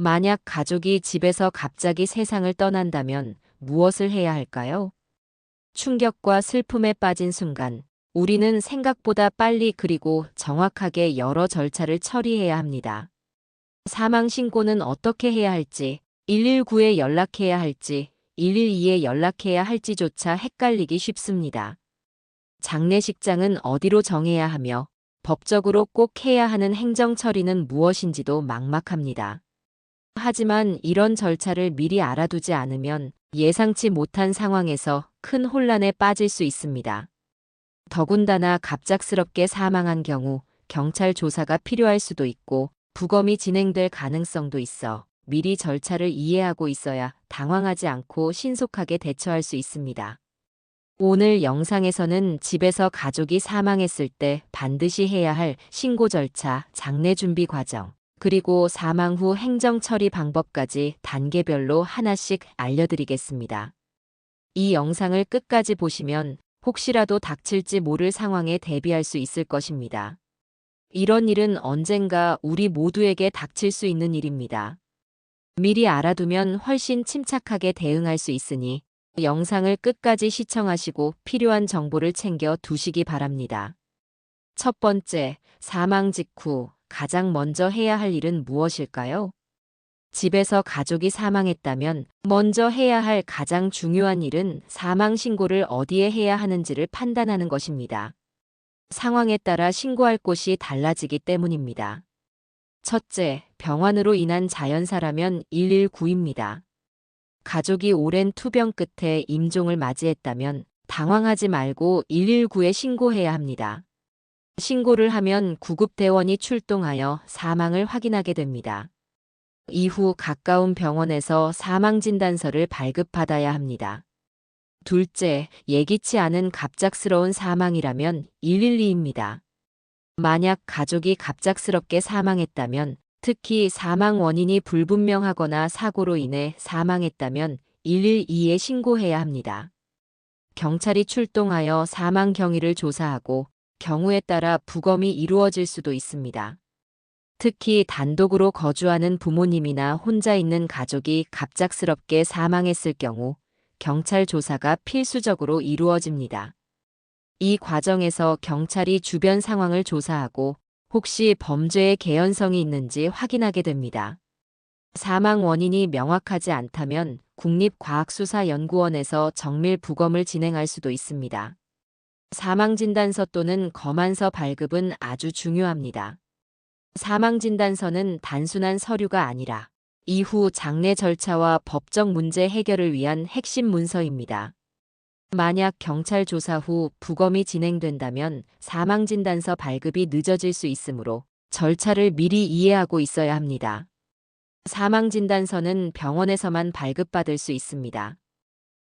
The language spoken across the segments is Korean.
만약 가족이 집에서 갑자기 세상을 떠난다면 무엇을 해야 할까요? 충격과 슬픔에 빠진 순간, 우리는 생각보다 빨리 그리고 정확하게 여러 절차를 처리해야 합니다. 사망 신고는 어떻게 해야 할지, 119에 연락해야 할지, 112에 연락해야 할지조차 헷갈리기 쉽습니다. 장례식장은 어디로 정해야 하며, 법적으로 꼭 해야 하는 행정 처리는 무엇인지도 막막합니다. 하지만 이런 절차를 미리 알아두지 않으면 예상치 못한 상황에서 큰 혼란에 빠질 수 있습니다. 더군다나 갑작스럽게 사망한 경우 경찰 조사가 필요할 수도 있고 부검이 진행될 가능성도 있어 미리 절차를 이해하고 있어야 당황하지 않고 신속하게 대처할 수 있습니다. 오늘 영상에서는 집에서 가족이 사망했을 때 반드시 해야 할 신고 절차, 장례 준비 과정, 그리고 사망 후 행정 처리 방법까지 단계별로 하나씩 알려드리겠습니다. 이 영상을 끝까지 보시면 혹시라도 닥칠지 모를 상황에 대비할 수 있을 것입니다. 이런 일은 언젠가 우리 모두에게 닥칠 수 있는 일입니다. 미리 알아두면 훨씬 침착하게 대응할 수 있으니 영상을 끝까지 시청하시고 필요한 정보를 챙겨 두시기 바랍니다. 첫 번째, 사망 직후 가장 먼저 해야 할 일은 무엇일까요? 집에서 가족이 사망했다면 먼저 해야 할 가장 중요한 일은 사망 신고를 어디에 해야 하는지를 판단하는 것입니다. 상황에 따라 신고할 곳이 달라지기 때문입니다. 첫째, 병환으로 인한 자연사라면 119입니다. 가족이 오랜 투병 끝에 임종을 맞이했다면 당황하지 말고 119에 신고해야 합니다. 신고를 하면 구급대원이 출동하여 사망을 확인하게 됩니다. 이후 가까운 병원에서 사망진단서를 발급받아야 합니다. 둘째, 예기치 않은 갑작스러운 사망이라면 112입니다. 만약 가족이 갑작스럽게 사망했다면, 특히 사망 원인이 불분명하거나 사고로 인해 사망했다면 112에 신고해야 합니다. 경찰이 출동하여 사망 경위를 조사하고 경우에 따라 부검이 이루어질 수도 있습니다. 특히 단독으로 거주하는 부모님이나 혼자 있는 가족이 갑작스럽게 사망했을 경우 경찰 조사가 필수적으로 이루어집니다. 이 과정에서 경찰이 주변 상황을 조사하고 혹시 범죄의 개연성이 있는지 확인하게 됩니다. 사망 원인이 명확하지 않다면 국립과학수사연구원에서 정밀 부검을 진행할 수도 있습니다. 사망진단서 또는 검안서 발급은 아주 중요합니다. 사망진단서는 단순한 서류가 아니라 이후 장례 절차와 법적 문제 해결을 위한 핵심 문서입니다. 만약 경찰 조사 후 부검이 진행된다면 사망진단서 발급이 늦어질 수 있으므로 절차를 미리 이해하고 있어야 합니다. 사망진단서는 병원에서만 발급받을 수 있습니다.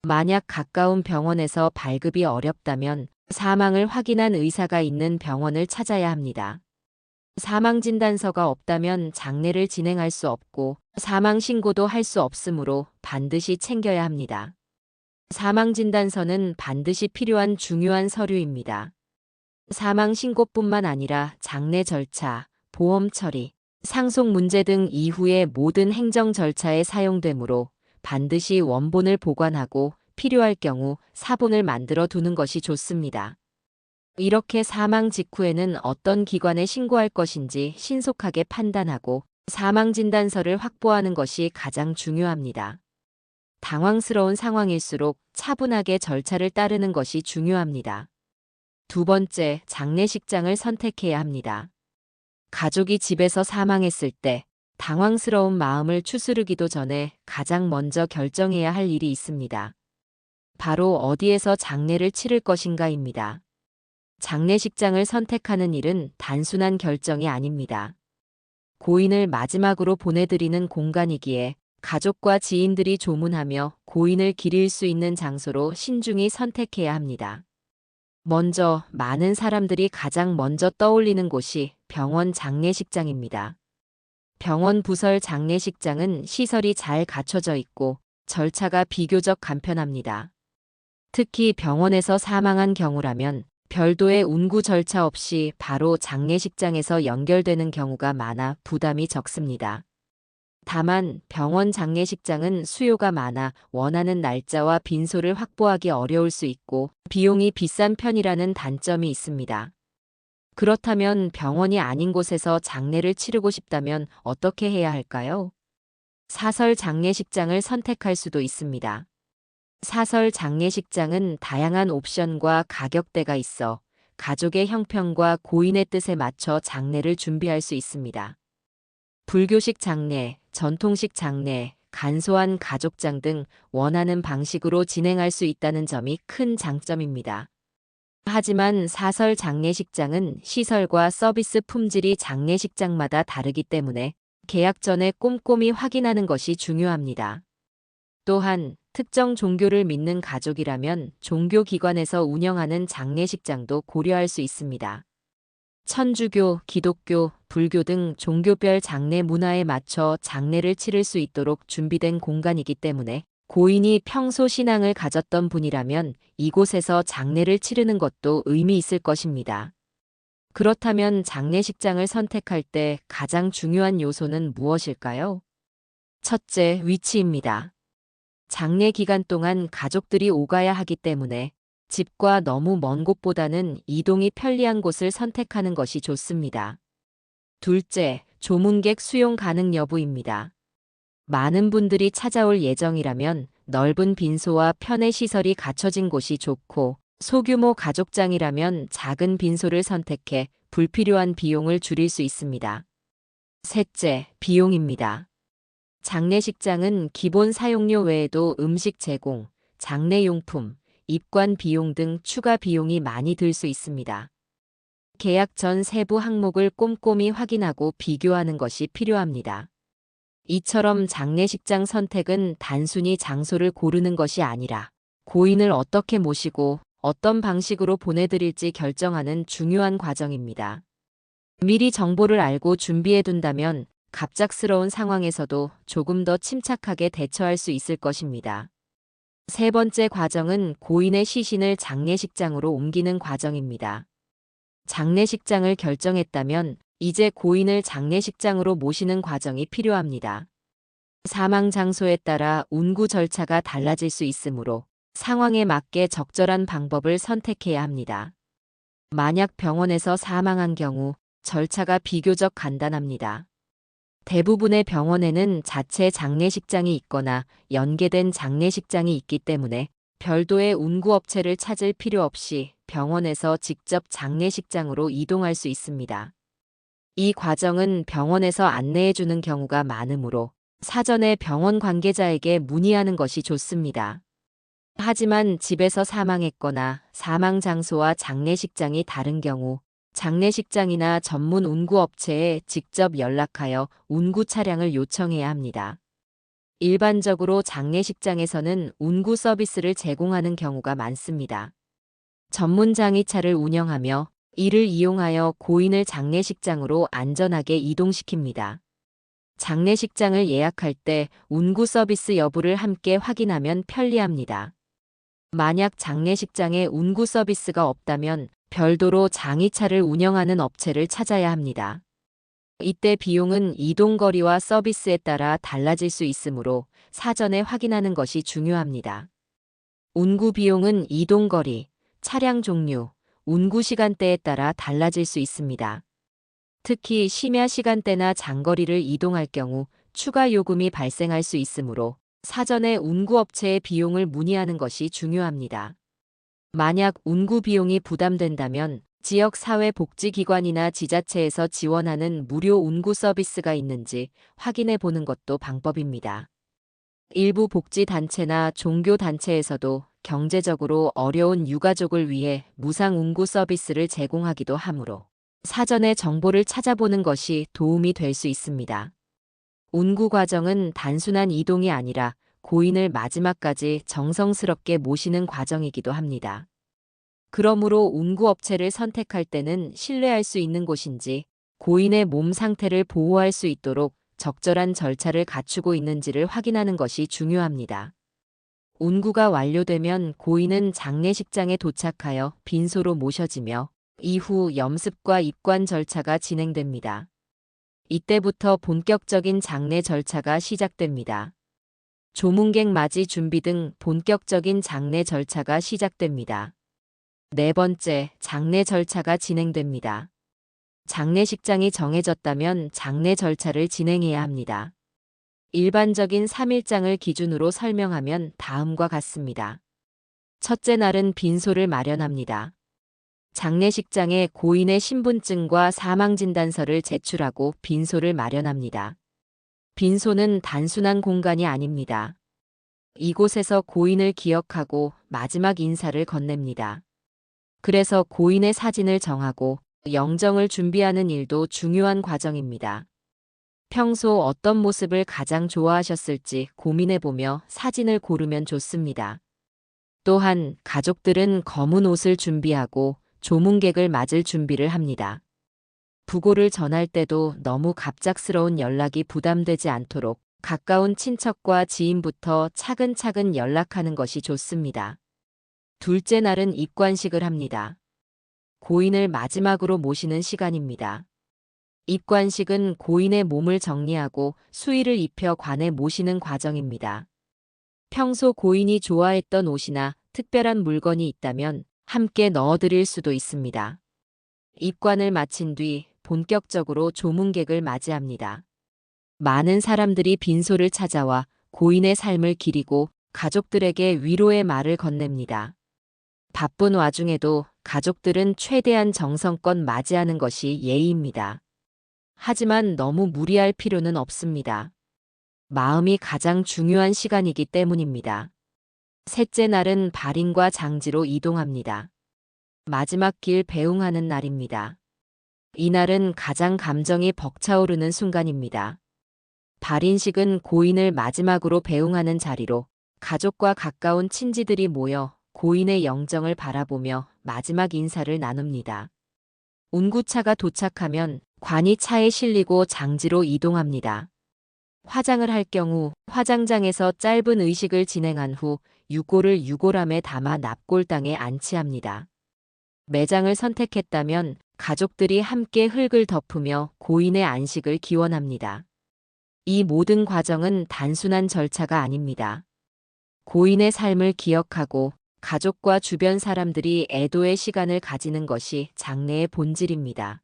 만약 가까운 병원에서 발급이 어렵다면 사망을 확인한 의사가 있는 병원을 찾아야 합니다. 사망진단서가 없다면 장례를 진행할 수 없고 사망신고도 할 수 없으므로 반드시 챙겨야 합니다. 사망진단서는 반드시 필요한 중요한 서류입니다. 사망신고뿐만 아니라 장례 절차, 보험 처리, 상속 문제 등 이후의 모든 행정 절차에 사용되므로 반드시 원본을 보관하고 필요할 경우 사본을 만들어 두는 것이 좋습니다. 이렇게 사망 직후에는 어떤 기관에 신고할 것인지 신속하게 판단하고 사망진단서를 확보하는 것이 가장 중요합니다. 당황스러운 상황일수록 차분하게 절차를 따르는 것이 중요합니다. 두 번째, 장례식장을 선택해야 합니다. 가족이 집에서 사망했을 때 당황스러운 마음을 추스르기도 전에 가장 먼저 결정해야 할 일이 있습니다. 바로 어디에서 장례를 치를 것인가입니다. 장례식장을 선택하는 일은 단순한 결정이 아닙니다. 고인을 마지막으로 보내드리는 공간이기에 가족과 지인들이 조문하며 고인을 기릴 수 있는 장소로 신중히 선택해야 합니다. 먼저 많은 사람들이 가장 먼저 떠올리는 곳이 병원 장례식장입니다. 병원 부설 장례식장은 시설이 잘 갖춰져 있고 절차가 비교적 간편합니다. 특히 병원에서 사망한 경우라면 별도의 운구 절차 없이 바로 장례식장에서 연결되는 경우가 많아 부담이 적습니다. 다만 병원 장례식장은 수요가 많아 원하는 날짜와 빈소를 확보하기 어려울 수 있고 비용이 비싼 편이라는 단점이 있습니다. 그렇다면 병원이 아닌 곳에서 장례를 치르고 싶다면 어떻게 해야 할까요? 사설 장례식장을 선택할 수도 있습니다. 사설 장례식장은 다양한 옵션과 가격대가 있어 가족의 형편과 고인의 뜻에 맞춰 장례를 준비할 수 있습니다. 불교식 장례, 전통식 장례, 간소한 가족장 등 원하는 방식으로 진행할 수 있다는 점이 큰 장점입니다. 하지만 사설 장례식장은 시설과 서비스 품질이 장례식장마다 다르기 때문에 계약 전에 꼼꼼히 확인하는 것이 중요합니다. 또한 특정 종교를 믿는 가족이라면 종교기관에서 운영하는 장례식장도 고려할 수 있습니다. 천주교, 기독교, 불교 등 종교별 장례 문화에 맞춰 장례를 치를 수 있도록 준비된 공간이기 때문에 고인이 평소 신앙을 가졌던 분이라면 이곳에서 장례를 치르는 것도 의미 있을 것입니다. 그렇다면 장례식장을 선택할 때 가장 중요한 요소는 무엇일까요? 첫째, 위치입니다. 장례 기간 동안 가족들이 오가야 하기 때문에 집과 너무 먼 곳보다는 이동이 편리한 곳을 선택하는 것이 좋습니다. 둘째, 조문객 수용 가능 여부입니다. 많은 분들이 찾아올 예정이라면 넓은 빈소와 편의 시설이 갖춰진 곳이 좋고 소규모 가족장이라면 작은 빈소를 선택해 불필요한 비용을 줄일 수 있습니다. 셋째, 비용입니다. 장례식장은 기본 사용료 외에도 음식 제공, 장례용품, 입관 비용 등 추가 비용이 많이 들 수 있습니다. 계약 전 세부 항목을 꼼꼼히 확인하고 비교하는 것이 필요합니다. 이처럼 장례식장 선택은 단순히 장소를 고르는 것이 아니라 고인을 어떻게 모시고 어떤 방식으로 보내드릴지 결정하는 중요한 과정입니다. 미리 정보를 알고 준비해둔다면 갑작스러운 상황에서도 조금 더 침착하게 대처할 수 있을 것입니다. 세 번째 과정은 고인의 시신을 장례식장으로 옮기는 과정입니다. 장례식장을 결정했다면 이제 고인을 장례식장으로 모시는 과정이 필요합니다. 사망 장소에 따라 운구 절차가 달라질 수 있으므로 상황에 맞게 적절한 방법을 선택해야 합니다. 만약 병원에서 사망한 경우 절차가 비교적 간단합니다. 대부분의 병원에는 자체 장례식장이 있거나 연계된 장례식장이 있기 때문에 별도의 운구업체를 찾을 필요 없이 병원에서 직접 장례식장으로 이동할 수 있습니다. 이 과정은 병원에서 안내해주는 경우가 많으므로 사전에 병원 관계자에게 문의하는 것이 좋습니다. 하지만 집에서 사망했거나 사망 장소와 장례식장이 다른 경우 장례식장이나 전문 운구업체에 직접 연락하여 운구 차량을 요청해야 합니다. 일반적으로 장례식장에서는 운구 서비스를 제공하는 경우가 많습니다. 전문 장의차를 운영하며 이를 이용하여 고인을 장례식장으로 안전하게 이동시킵니다. 장례식장을 예약할 때 운구 서비스 여부를 함께 확인하면 편리합니다. 만약 장례식장에 운구 서비스가 없다면 별도로 장의차를 운영하는 업체를 찾아야 합니다. 이때 비용은 이동거리와 서비스에 따라 달라질 수 있으므로 사전에 확인하는 것이 중요합니다. 운구 비용은 이동거리, 차량 종류, 운구 시간대에 따라 달라질 수 있습니다. 특히 심야 시간대나 장거리를 이동할 경우 추가 요금이 발생할 수 있으므로 사전에 운구업체의 비용을 문의하는 것이 중요합니다. 만약 운구 비용이 부담된다면 지역사회복지기관이나 지자체에서 지원하는 무료 운구 서비스가 있는지 확인해 보는 것도 방법입니다. 일부 복지단체나 종교단체에서도 경제적으로 어려운 유가족을 위해 무상 운구 서비스를 제공하기도 하므로 사전에 정보를 찾아보는 것이 도움이 될 수 있습니다. 운구 과정은 단순한 이동이 아니라 고인을 마지막까지 정성스럽게 모시는 과정이기도 합니다. 그러므로 운구업체를 선택할 때는 신뢰할 수 있는 곳인지, 고인의 몸 상태를 보호할 수 있도록 적절한 절차를 갖추고 있는지를 확인하는 것이 중요합니다. 운구가 완료되면 고인은 장례식장에 도착하여 빈소로 모셔지며 이후 염습과 입관 절차가 진행됩니다. 이때부터 본격적인 장례 절차가 시작됩니다. 조문객 맞이 준비 등 본격적인 장례 절차가 시작됩니다. 네 번째, 장례 절차가 진행됩니다. 장례식장이 정해졌다면 장례 절차를 진행해야 합니다. 일반적인 3일장을 기준으로 설명하면 다음과 같습니다. 첫째 날은 빈소를 마련합니다. 장례식장에 고인의 신분증과 사망진단서를 제출하고 빈소를 마련합니다. 빈소는 단순한 공간이 아닙니다. 이곳에서 고인을 기억하고 마지막 인사를 건넵니다. 그래서 고인의 사진을 정하고 영정을 준비하는 일도 중요한 과정입니다. 평소 어떤 모습을 가장 좋아하셨을지 고민해보며 사진을 고르면 좋습니다. 또한 가족들은 검은 옷을 준비하고 조문객을 맞을 준비를 합니다. 부고를 전할 때도 너무 갑작스러운 연락이 부담되지 않도록 가까운 친척과 지인부터 차근차근 연락하는 것이 좋습니다. 둘째 날은 입관식을 합니다. 고인을 마지막으로 모시는 시간입니다. 입관식은 고인의 몸을 정리하고 수의를 입혀 관에 모시는 과정입니다. 평소 고인이 좋아했던 옷이나 특별한 물건이 있다면 함께 넣어드릴 수도 있습니다. 입관을 마친 뒤 본격적으로 조문객을 맞이합니다. 많은 사람들이 빈소를 찾아와 고인의 삶을 기리고 가족들에게 위로의 말을 건넵니다. 바쁜 와중에도 가족들은 최대한 정성껏 맞이하는 것이 예의입니다. 하지만 너무 무리할 필요는 없습니다. 마음이 가장 중요한 시간이기 때문입니다. 셋째 날은 발인과 장지로 이동합니다. 마지막 길 배웅하는 날입니다. 이날은 가장 감정이 벅차오르는 순간입니다. 발인식은 고인을 마지막으로 배웅하는 자리로 가족과 가까운 친지들이 모여 고인의 영정을 바라보며 마지막 인사를 나눕니다. 운구차가 도착하면 관이 차에 실리고 장지로 이동합니다. 화장을 할 경우 화장장에서 짧은 의식을 진행한 후 유골을 유골함에 담아 납골당에 안치합니다. 매장을 선택했다면 가족들이 함께 흙을 덮으며 고인의 안식을 기원합니다. 이 모든 과정은 단순한 절차가 아닙니다. 고인의 삶을 기억하고 가족과 주변 사람들이 애도의 시간을 가지는 것이 장례의 본질입니다.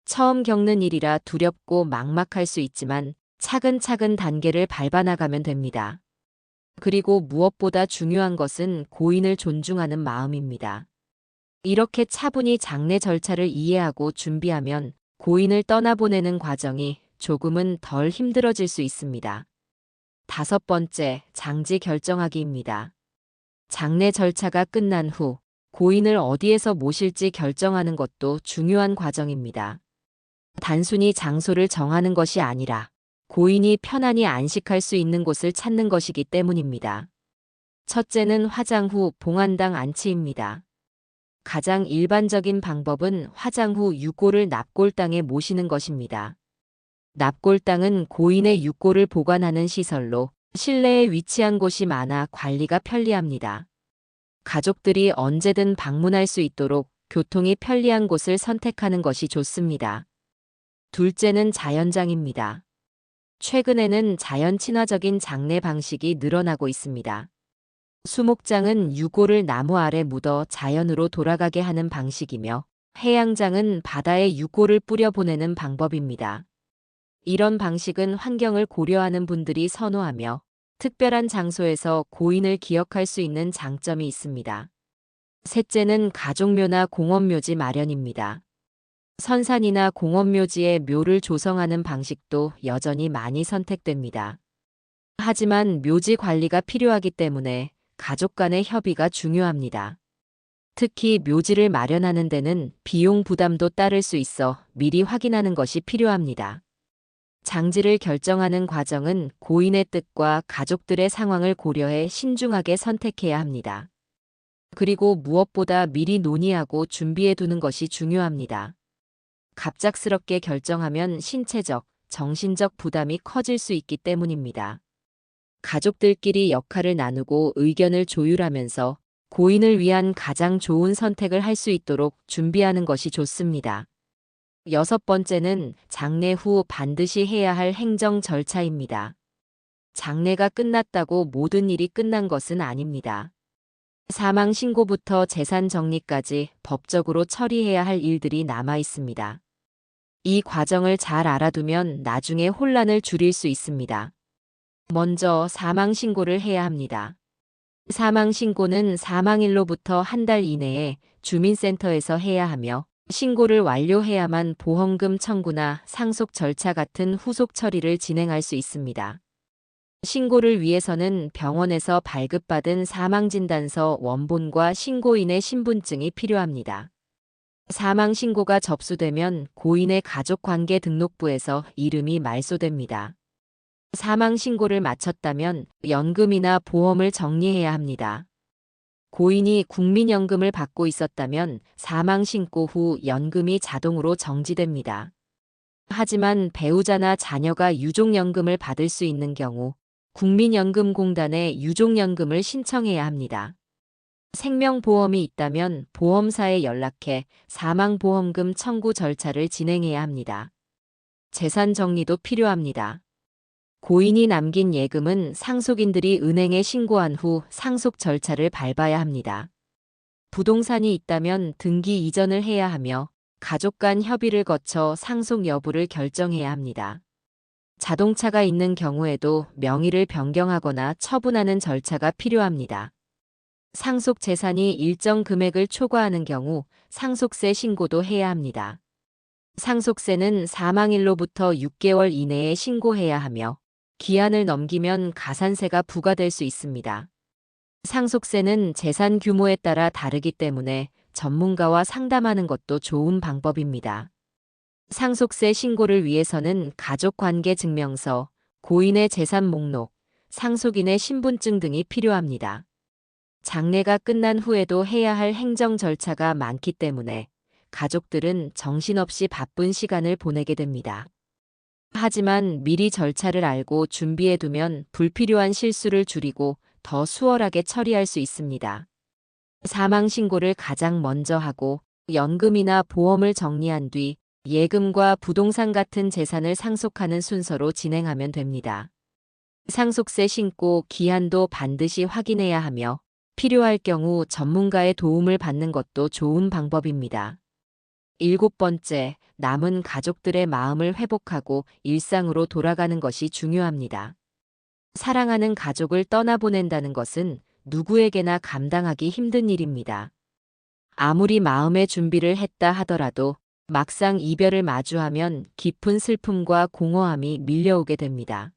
처음 겪는 일이라 두렵고 막막할 수 있지만 차근차근 단계를 밟아나가면 됩니다. 그리고 무엇보다 중요한 것은 고인을 존중하는 마음입니다. 이렇게 차분히 장례 절차를 이해하고 준비하면 고인을 떠나보내는 과정이 조금은 덜 힘들어질 수 있습니다. 다섯 번째, 장지 결정하기입니다. 장례 절차가 끝난 후 고인을 어디에서 모실지 결정하는 것도 중요한 과정입니다. 단순히 장소를 정하는 것이 아니라 고인이 편안히 안식할 수 있는 곳을 찾는 것이기 때문입니다. 첫째는 화장 후 봉안당 안치입니다. 가장 일반적인 방법은 화장 후 유골을 납골당에 모시는 것입니다. 납골당은 고인의 유골을 보관하는 시설로 실내에 위치한 곳이 많아 관리가 편리합니다. 가족들이 언제든 방문할 수 있도록 교통이 편리한 곳을 선택하는 것이 좋습니다. 둘째는 자연장입니다. 최근에는 자연 친화적인 장례 방식이 늘어나고 있습니다. 수목장은 유골을 나무 아래 묻어 자연으로 돌아가게 하는 방식이며 해양장은 바다에 유골을 뿌려 보내는 방법입니다. 이런 방식은 환경을 고려하는 분들이 선호하며 특별한 장소에서 고인을 기억할 수 있는 장점이 있습니다. 셋째는 가족묘나 공원묘지 마련입니다. 선산이나 공원묘지에 묘를 조성하는 방식도 여전히 많이 선택됩니다. 하지만 묘지 관리가 필요하기 때문에 가족 간의 협의가 중요합니다. 특히 묘지를 마련하는 데는 비용 부담도 따를 수 있어 미리 확인하는 것이 필요합니다. 장지를 결정하는 과정은 고인의 뜻과 가족들의 상황을 고려해 신중하게 선택해야 합니다. 그리고 무엇보다 미리 논의하고 준비해 두는 것이 중요합니다. 갑작스럽게 결정하면 신체적, 정신적 부담이 커질 수 있기 때문입니다. 가족들끼리 역할을 나누고 의견을 조율하면서 고인을 위한 가장 좋은 선택을 할 수 있도록 준비하는 것이 좋습니다. 여섯 번째는 장례 후 반드시 해야 할 행정 절차입니다. 장례가 끝났다고 모든 일이 끝난 것은 아닙니다. 사망 신고부터 재산 정리까지 법적으로 처리해야 할 일들이 남아 있습니다. 이 과정을 잘 알아두면 나중에 혼란을 줄일 수 있습니다. 먼저 사망 신고를 해야 합니다. 사망 신고는 사망일로부터 한 달 이내에 주민센터에서 해야 하며 신고를 완료해야만 보험금 청구나 상속 절차 같은 후속 처리를 진행할 수 있습니다. 신고를 위해서는 병원에서 발급받은 사망진단서 원본과 신고인의 신분증이 필요합니다. 사망 신고가 접수되면 고인의 가족관계 등록부에서 이름이 말소됩니다. 사망 신고를 마쳤다면 연금이나 보험을 정리해야 합니다. 고인이 국민연금을 받고 있었다면 사망 신고 후 연금이 자동으로 정지됩니다. 하지만 배우자나 자녀가 유족연금을 받을 수 있는 경우 국민연금공단에 유족연금을 신청해야 합니다. 생명보험이 있다면 보험사에 연락해 사망보험금 청구 절차를 진행해야 합니다. 재산 정리도 필요합니다. 고인이 남긴 예금은 상속인들이 은행에 신고한 후 상속 절차를 밟아야 합니다. 부동산이 있다면 등기 이전을 해야 하며 가족 간 협의를 거쳐 상속 여부를 결정해야 합니다. 자동차가 있는 경우에도 명의를 변경하거나 처분하는 절차가 필요합니다. 상속 재산이 일정 금액을 초과하는 경우 상속세 신고도 해야 합니다. 상속세는 사망일로부터 6개월 이내에 신고해야 하며 기한을 넘기면 가산세가 부과될 수 있습니다. 상속세는 재산 규모에 따라 다르기 때문에 전문가와 상담하는 것도 좋은 방법입니다. 상속세 신고를 위해서는 가족관계증명서, 고인의 재산 목록, 상속인의 신분증 등이 필요합니다. 장례가 끝난 후에도 해야 할 행정 절차가 많기 때문에 가족들은 정신없이 바쁜 시간을 보내게 됩니다. 하지만 미리 절차를 알고 준비해두면 불필요한 실수를 줄이고 더 수월하게 처리할 수 있습니다. 사망 신고를 가장 먼저 하고 연금이나 보험을 정리한 뒤 예금과 부동산 같은 재산을 상속하는 순서로 진행하면 됩니다. 상속세 신고 기한도 반드시 확인해야 하며 필요할 경우 전문가의 도움을 받는 것도 좋은 방법입니다. 일곱 번째, 남은 가족들의 마음을 회복하고 일상으로 돌아가는 것이 중요합니다. 사랑하는 가족을 떠나보낸다는 것은 누구에게나 감당하기 힘든 일입니다. 아무리 마음의 준비를 했다 하더라도 막상 이별을 마주하면 깊은 슬픔과 공허함이 밀려오게 됩니다.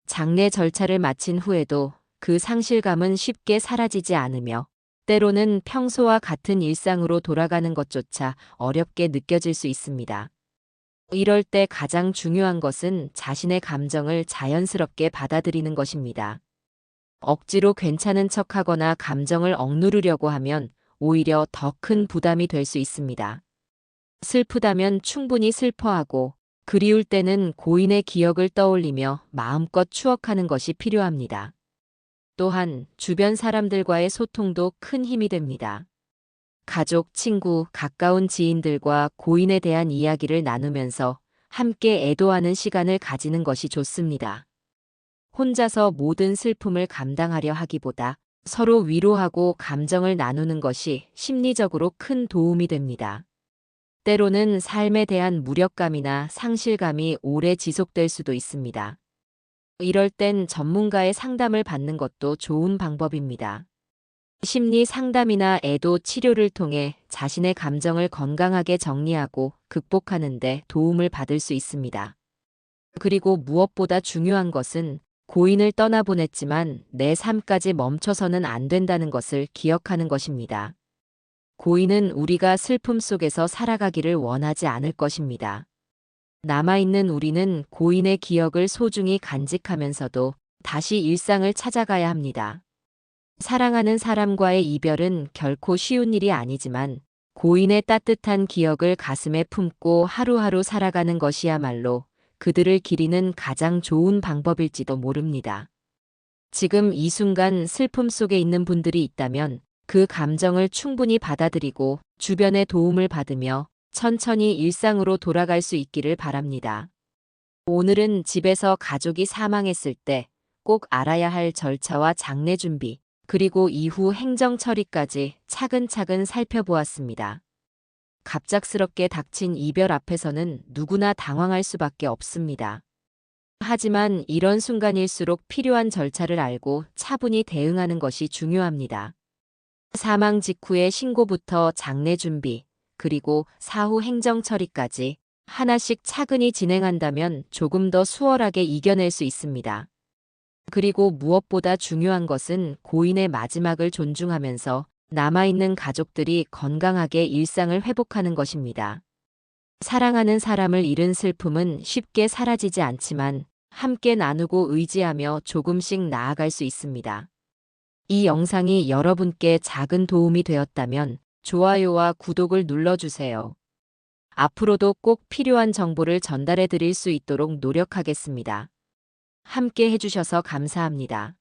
장례 절차를 마친 후에도 그 상실감은 쉽게 사라지지 않으며 때로는 평소와 같은 일상으로 돌아가는 것조차 어렵게 느껴질 수 있습니다. 이럴 때 가장 중요한 것은 자신의 감정을 자연스럽게 받아들이는 것입니다. 억지로 괜찮은 척하거나 감정을 억누르려고 하면 오히려 더 큰 부담이 될 수 있습니다. 슬프다면 충분히 슬퍼하고 그리울 때는 고인의 기억을 떠올리며 마음껏 추억하는 것이 필요합니다. 또한 주변 사람들과의 소통도 큰 힘이 됩니다. 가족, 친구, 가까운 지인들과 고인에 대한 이야기를 나누면서 함께 애도하는 시간을 가지는 것이 좋습니다. 혼자서 모든 슬픔을 감당하려 하기보다 서로 위로하고 감정을 나누는 것이 심리적으로 큰 도움이 됩니다. 때로는 삶에 대한 무력감이나 상실감이 오래 지속될 수도 있습니다. 이럴 땐 전문가의 상담을 받는 것도 좋은 방법입니다. 심리 상담이나 애도 치료를 통해 자신의 감정을 건강하게 정리하고 극복하는 데 도움을 받을 수 있습니다. 그리고 무엇보다 중요한 것은 고인을 떠나보냈지만 내 삶까지 멈춰서는 안 된다는 것을 기억하는 것입니다. 고인은 우리가 슬픔 속에서 살아가기를 원하지 않을 것입니다. 남아있는 우리는 고인의 기억을 소중히 간직하면서도 다시 일상을 찾아가야 합니다. 사랑하는 사람과의 이별은 결코 쉬운 일이 아니지만 고인의 따뜻한 기억을 가슴에 품고 하루하루 살아가는 것이야말로 그들을 기리는 가장 좋은 방법일지도 모릅니다. 지금 이 순간 슬픔 속에 있는 분들이 있다면 그 감정을 충분히 받아들이고 주변의 도움을 받으며 천천히 일상으로 돌아갈 수 있기를 바랍니다. 오늘은 집에서 가족이 사망했을 때 꼭 알아야 할 절차와 장례 준비, 그리고 이후 행정 처리까지 차근차근 살펴보았습니다. 갑작스럽게 닥친 이별 앞에서는 누구나 당황할 수밖에 없습니다. 하지만 이런 순간일수록 필요한 절차를 알고 차분히 대응하는 것이 중요합니다. 사망 직후의 신고부터 장례 준비, 그리고 사후 행정 처리까지 하나씩 차근히 진행한다면 조금 더 수월하게 이겨낼 수 있습니다. 그리고 무엇보다 중요한 것은 고인의 마지막을 존중하면서 남아있는 가족들이 건강하게 일상을 회복하는 것입니다. 사랑하는 사람을 잃은 슬픔은 쉽게 사라지지 않지만 함께 나누고 의지하며 조금씩 나아갈 수 있습니다. 이 영상이 여러분께 작은 도움이 되었다면 좋아요와 구독을 눌러주세요. 앞으로도 꼭 필요한 정보를 전달해 드릴 수 있도록 노력하겠습니다. 함께 해주셔서 감사합니다.